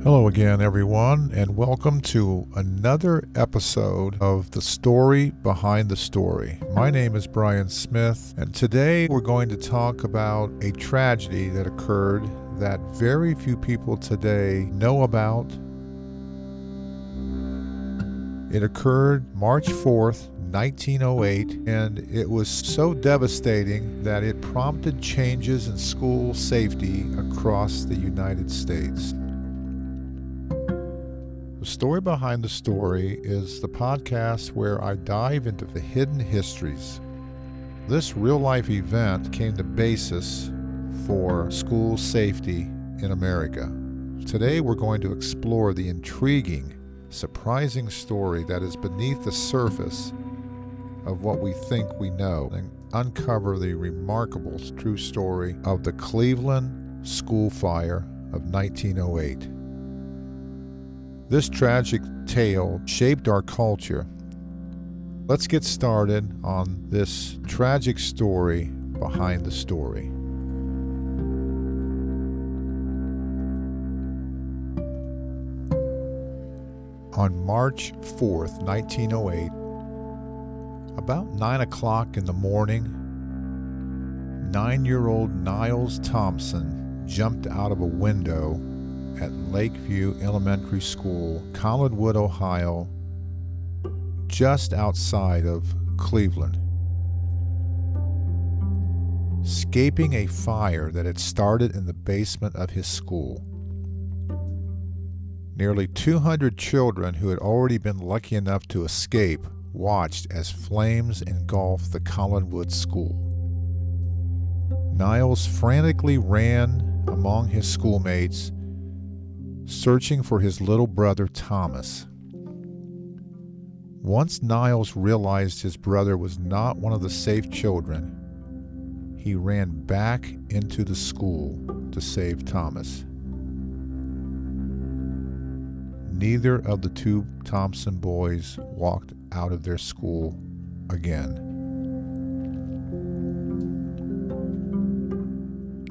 Hello again, everyone, and welcome to another episode of The Story Behind the Story. My name is Brian Smith, and today we're going to talk about a tragedy that occurred that very few people today know about. It occurred March 4th, 1908, and it was so devastating that it prompted changes in school safety across the United States. The Story Behind the Story is the podcast where I dive into the hidden histories. This real-life event became the basis for school safety in America. Today we're going to explore the intriguing, surprising story that is beneath the surface of what we think we know and uncover the remarkable true story of the Cleveland school fire of 1908. This tragic tale shaped our culture. Let's get started on this tragic story behind the story. On March 4th, 1908, about 9 o'clock in the morning, 9-year-old Niles Thompson jumped out of a window at Lakeview Elementary School, Collinwood, Ohio, just outside of Cleveland, escaping a fire that had started in the basement of his school. Nearly 200 children who had already been lucky enough to escape watched as flames engulfed the Collinwood School. Niles frantically ran among his schoolmates, searching for his little brother Thomas. Once Niles realized his brother was not one of the safe children, he ran back into the school to save Thomas. Neither of the two Thompson boys walked out of their school again.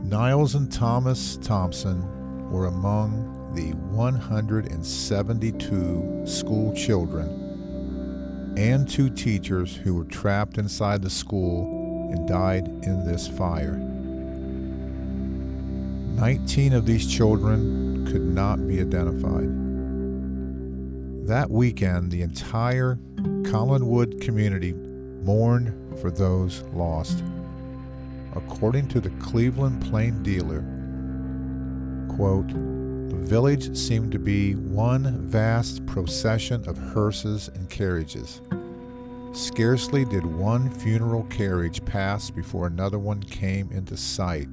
Niles and Thomas Thompson were among the 172 school children and 2 teachers who were trapped inside the school and died in this fire. 19 of these children could not be identified. That weekend, the entire Collinwood community mourned for those lost. According to the Cleveland Plain Dealer, quote, "The village seemed to be one vast procession of hearses and carriages. Scarcely did one funeral carriage pass before another one came into sight,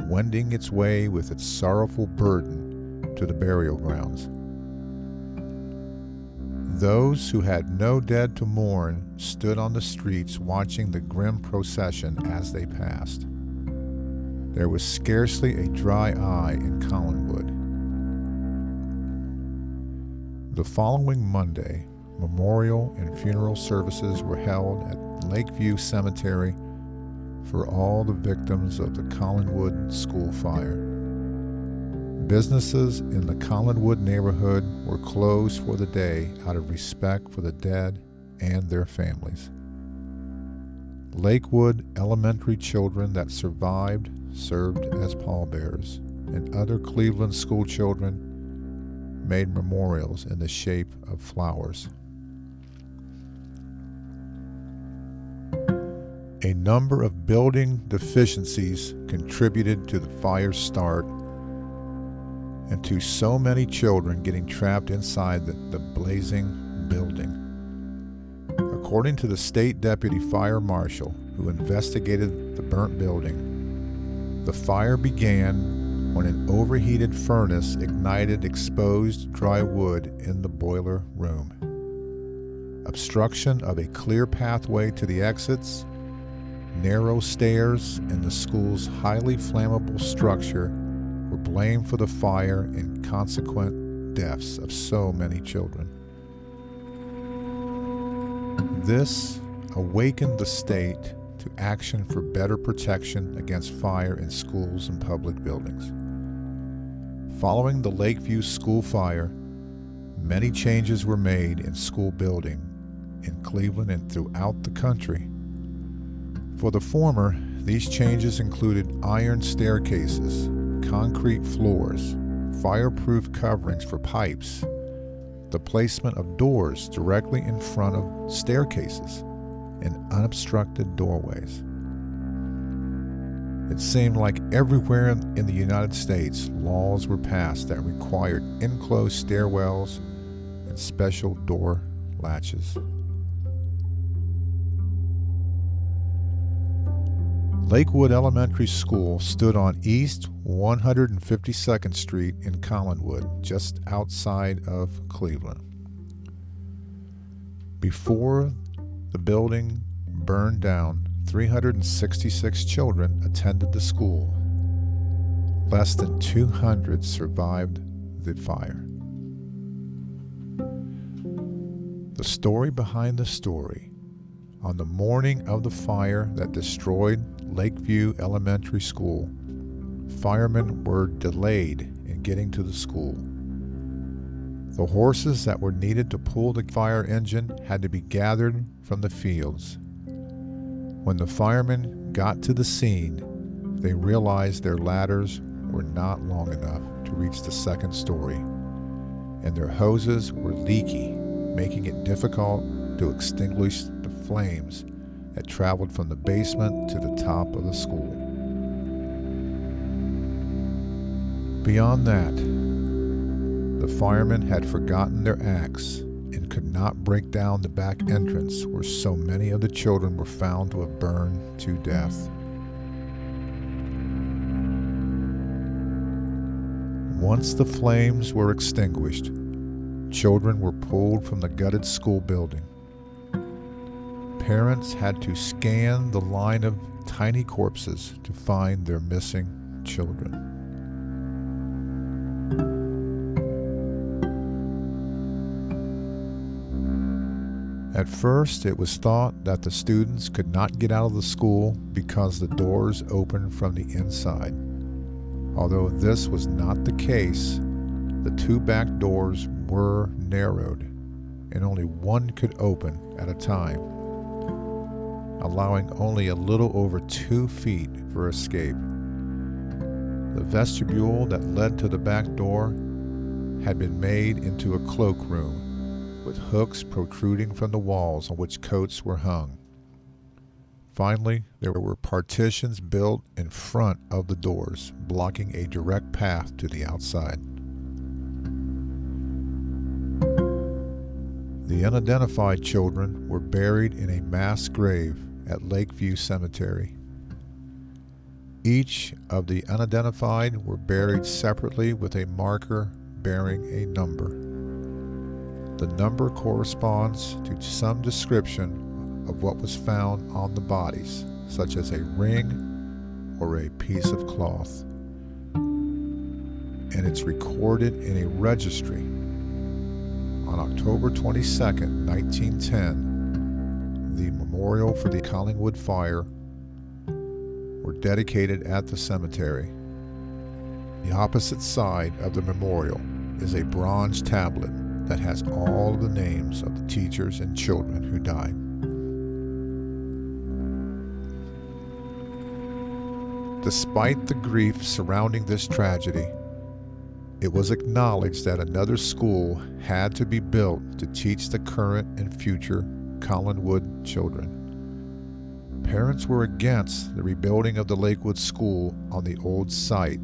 wending its way with its sorrowful burden to the burial grounds. Those who had no dead to mourn stood on the streets watching the grim procession as they passed. There was scarcely a dry eye in Collinwood." The following Monday, memorial and funeral services were held at Lakeview Cemetery for all the victims of the Collinwood school fire. Businesses in the Collinwood neighborhood were closed for the day out of respect for the dead and their families. Lakewood elementary children that survived served as pallbearers, and other Cleveland school children made memorials in the shape of flowers. A number of building deficiencies contributed to the fire's start and to so many children getting trapped inside the blazing building. According to the state deputy fire marshal who investigated the burnt building, the fire began when an overheated furnace ignited exposed dry wood in the boiler room. Obstruction of a clear pathway to the exits, narrow stairs, and the school's highly flammable structure were blamed for the fire and consequent deaths of so many children. This awakened the state to action for better protection against fire in schools and public buildings. Following the Lakeview School fire, many changes were made in school building in Cleveland and throughout the country. For the former, these changes included iron staircases, concrete floors, fireproof coverings for pipes, the placement of doors directly in front of staircases, and unobstructed doorways. It seemed like everywhere in the United States, laws were passed that required enclosed stairwells and special door latches. Lakewood Elementary School stood on East 152nd Street in Collinwood, just outside of Cleveland. Before the building burned down, 366 children attended the school. Less than 200 survived the fire. The story behind the story. On the morning of the fire that destroyed Lakeview Elementary School, firemen were delayed in getting to the school. The horses that were needed to pull the fire engine had to be gathered from the fields. When the firemen got to the scene, they realized their ladders were not long enough to reach the second story, and their hoses were leaky, making it difficult to extinguish the flames that traveled from the basement to the top of the school. Beyond that, the firemen had forgotten their axe and could not break down the back entrance where so many of the children were found to have burned to death. Once the flames were extinguished, children were pulled from the gutted school building. Parents had to scan the line of tiny corpses to find their missing children. At first, it was thought that the students could not get out of the school because the doors opened from the inside. Although this was not the case, the two back doors were narrowed, and only one could open at a time, allowing only a little over 2 feet for escape. The vestibule that led to the back door had been made into a cloakroom, with hooks protruding from the walls on which coats were hung. Finally, there were partitions built in front of the doors, blocking a direct path to the outside. The unidentified children were buried in a mass grave at Lakeview Cemetery. Each of the unidentified were buried separately with a marker bearing a number. The number corresponds to some description of what was found on the bodies, such as a ring or a piece of cloth. And it's recorded in a registry. On October 22, 1910, the memorial for the Collinwood fire were dedicated at the cemetery. The opposite side of the memorial is a bronze tablet that has all of the names of the teachers and children who died. Despite the grief surrounding this tragedy, it was acknowledged that another school had to be built to teach the current and future Collinwood children. Parents were against the rebuilding of the Lakewood School on the old site,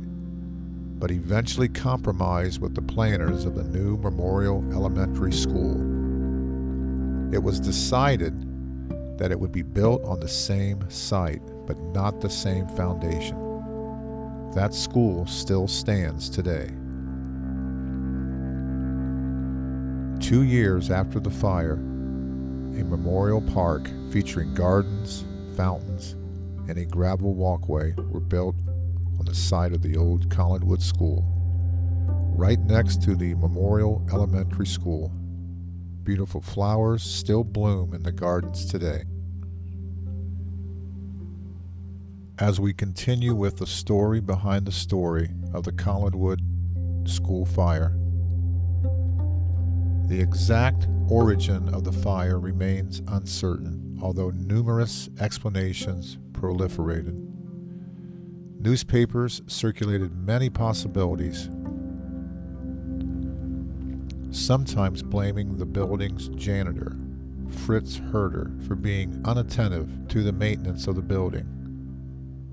but eventually compromised with the planners of the new Memorial Elementary School. It was decided that it would be built on the same site, but not the same foundation. That school still stands today. 2 years after the fire, a memorial park featuring gardens, fountains, and a gravel walkway were built on the site of the old Collinwood School, right next to the Memorial Elementary School. Beautiful flowers still bloom in the gardens today. As we continue with the story behind the story of the Collinwood School fire. The exact origin of the fire remains uncertain, although numerous explanations proliferated. Newspapers circulated many possibilities, sometimes blaming the building's janitor, Fritz Herder, for being unattentive to the maintenance of the building,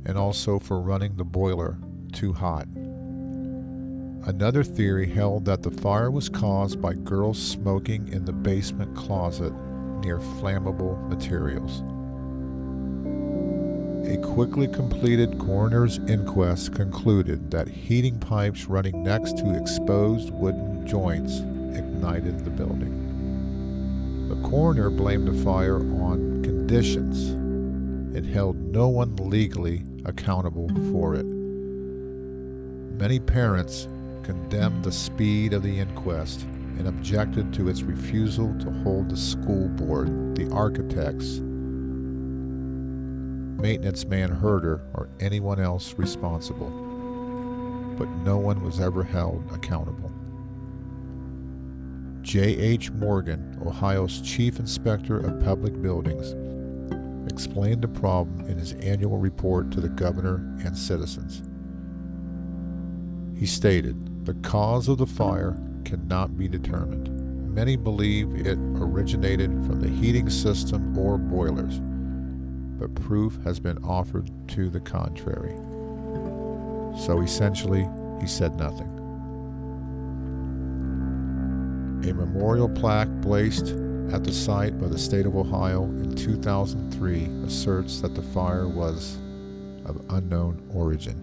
and also for running the boiler too hot. Another theory held that the fire was caused by girls smoking in the basement closet near flammable materials. A quickly completed coroner's inquest concluded that heating pipes running next to exposed wooden joints ignited the building. The coroner blamed the fire on conditions and held no one legally accountable for it. Many parents condemned the speed of the inquest and objected to its refusal to hold the school board, the architects, maintenance man Herder, or anyone else responsible. But no one was ever held accountable. J.H. Morgan, Ohio's Chief Inspector of Public Buildings, explained the problem in his annual report to the governor and citizens. He stated, "The cause of the fire cannot be determined. Many believe it originated from the heating system or boilers, but proof has been offered to the contrary." So essentially, he said nothing. A memorial plaque placed at the site by the state of Ohio in 2003 asserts that the fire was of unknown origin.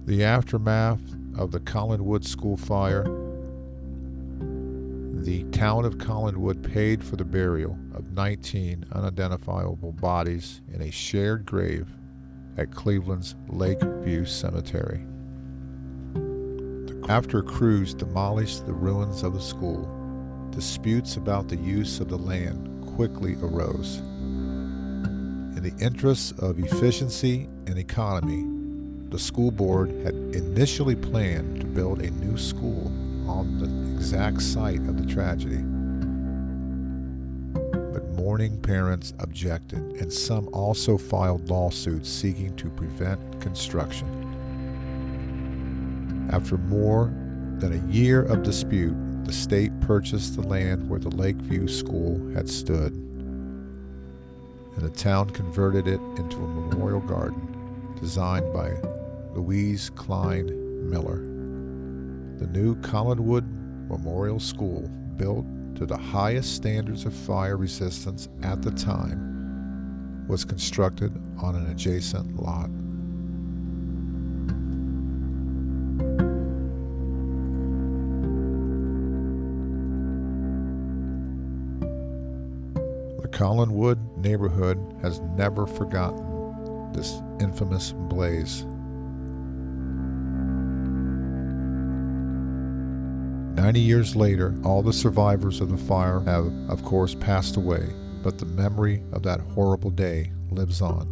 The aftermath of the Collinwood School fire, the town of Collinwood paid for the burial of 19 unidentifiable bodies in a shared grave at Cleveland's Lakeview Cemetery. After crews demolished the ruins of the school, disputes about the use of the land quickly arose. In the interests of efficiency and economy, the school board had initially planned to build a new school on the exact site of the tragedy. But mourning parents objected, and some also filed lawsuits seeking to prevent construction. After more than a year of dispute, the state purchased the land where the Lakeview School had stood, and the town converted it into a memorial garden designed by Louise Klein Miller. The new Collinwood Memorial School, built to the highest standards of fire resistance at the time, was constructed on an adjacent lot. The Collinwood neighborhood has never forgotten this infamous blaze. 90 years later, all the survivors of the fire have, of course, passed away, but the memory of that horrible day lives on.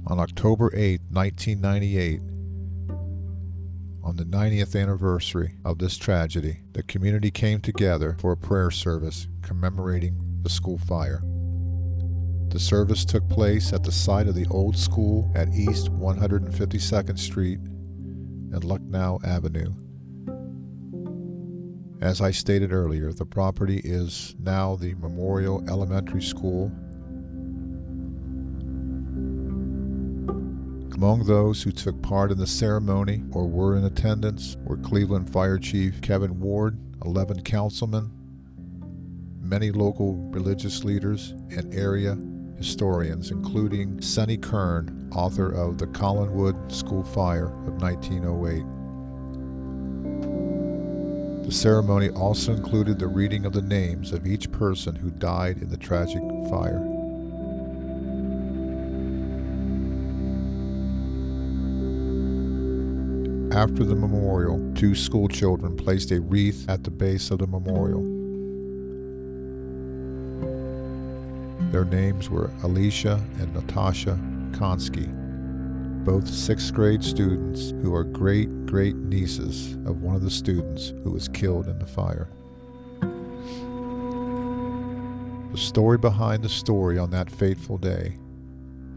On October 8, 1998, on the 90th anniversary of this tragedy, the community came together for a prayer service commemorating the school fire. The service took place at the site of the old school at East 152nd Street and Lucknow Avenue. As I stated earlier, the property is now the Memorial Elementary School. Among those who took part in the ceremony or were in attendance were Cleveland Fire Chief Kevin Ward, 11 councilmen, many local religious leaders, and area historians, including Sonny Kern, author of The Collinwood School Fire of 1908. The ceremony also included the reading of the names of each person who died in the tragic fire. After the memorial, 2 school children placed a wreath at the base of the memorial. Their names were Alicia and Natasha Konski, both 6th grade students who are great nieces of one of the students who was killed in the fire. The story behind the story on that fateful day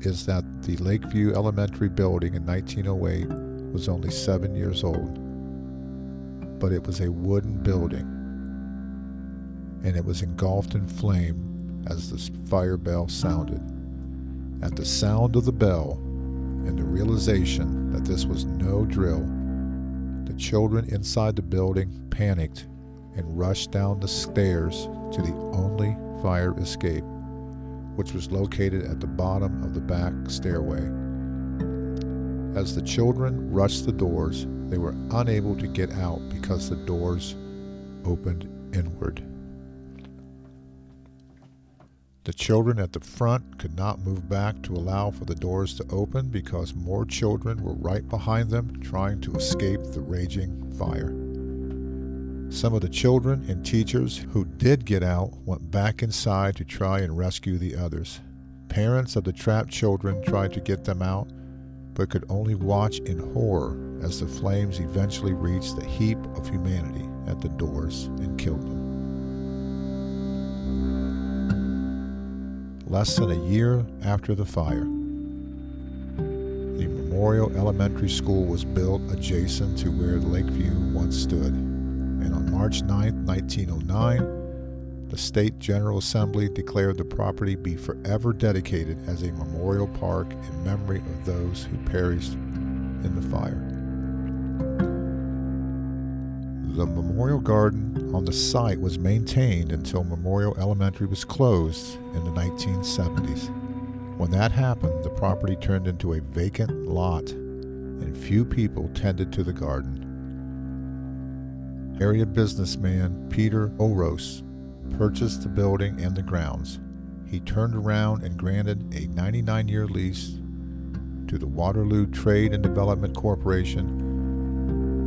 is that the Lakeview Elementary building in 1908 was only 7 years old, but it was a wooden building, and it was engulfed in flame as the fire bell sounded. At the sound of the bell and the realization that this was no drill, the children inside the building panicked and rushed down the stairs to the only fire escape, which was located at the bottom of the back stairway. As the children rushed the doors, they were unable to get out because the doors opened inward. The children at the front could not move back to allow for the doors to open because more children were right behind them trying to escape the raging fire. Some of the children and teachers who did get out went back inside to try and rescue the others. Parents of the trapped children tried to get them out, but could only watch in horror as the flames eventually reached the heap of humanity at the doors and killed them. Less than a year after the fire, the Memorial Elementary School was built adjacent to where Lakeview once stood. And on March 9, 1909, the State General Assembly declared the property be forever dedicated as a memorial park in memory of those who perished in the fire. The Memorial Garden on the site was maintained until Memorial Elementary was closed in the 1970s. When that happened, the property turned into a vacant lot, and few people tended to the garden. Area businessman Peter Oros purchased the building and the grounds. He turned around and granted a 99-year lease to the Waterloo Trade and Development Corporation,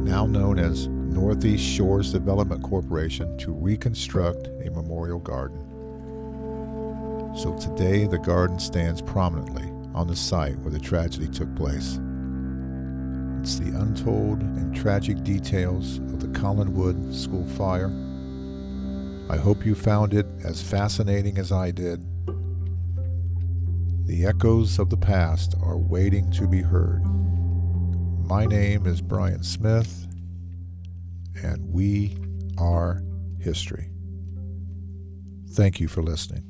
now known as Northeast Shores Development Corporation, to reconstruct a memorial garden. So today the garden stands prominently on the site where the tragedy took place. It's the untold and tragic details of the Collinwood School fire. I hope you found it as fascinating as I did. The echoes of the past are waiting to be heard. My name is Brian Smith, and we are history. Thank you for listening.